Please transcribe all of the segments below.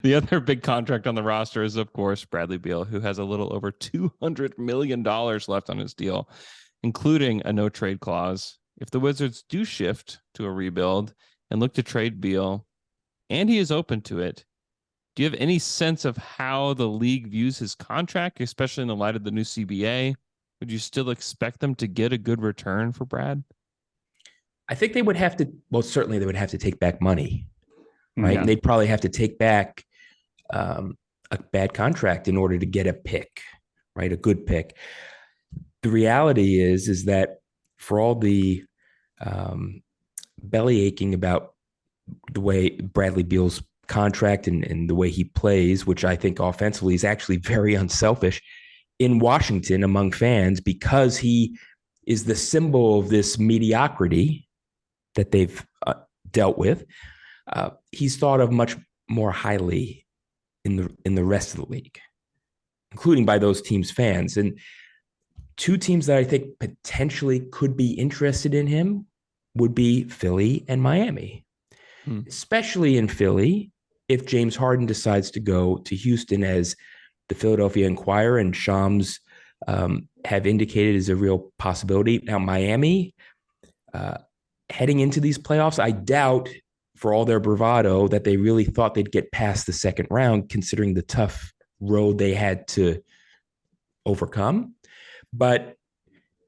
The other big contract on the roster is, of course, Bradley Beal, who has a little over $200 million left on his deal, including a no trade clause. If the Wizards do shift to a rebuild and look to trade Beal, and he is open to it, do you have any sense of how the league views his contract, especially in the light of the new CBA? Would you still expect them to get a good return for Brad? I think they would have to, well, certainly they would have to take back money, right? Yeah. And they'd probably have to take back um, a bad contract in order to get a pick, right? A good pick. The reality is that for all the um, belly aching about the way Bradley Beal's contract and the way he plays, which I think offensively is actually very unselfish in Washington among fans because he is the symbol of this mediocrity that they've dealt with. He's thought of much more highly in the rest of the league, including by those teams' fans. And two teams that I think potentially could be interested in him would be Philly and Miami, especially in Philly if James Harden decides to go to Houston, as the Philadelphia Inquirer and Shams have indicated is a real possibility. Now, Miami, uh, heading into these playoffs, I doubt for all their bravado that they really thought they'd get past the second round, considering the tough road they had to overcome. But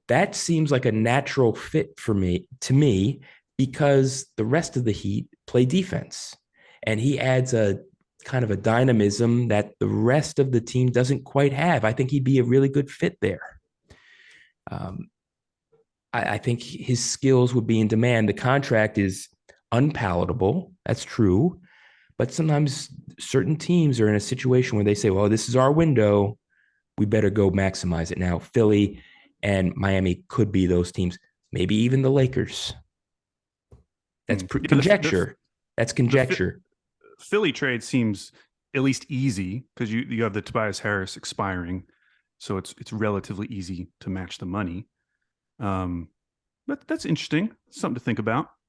that seems like a natural fit for me to me because the rest of the Heat play defense, and he adds a kind of a dynamism that the rest of the team doesn't quite have. I think he'd be a really good fit there. Um, I think his skills would be in demand. The contract is unpalatable. That's true. But sometimes certain teams are in a situation where they say, well, this is our window. We better go maximize it now. Philly and Miami could be those teams, maybe even the Lakers. That's Yeah, conjecture. That's conjecture. Philly trade seems at least easy because you have the Tobias Harris expiring, so it's relatively easy to match the money. But that's interesting. Something to think about.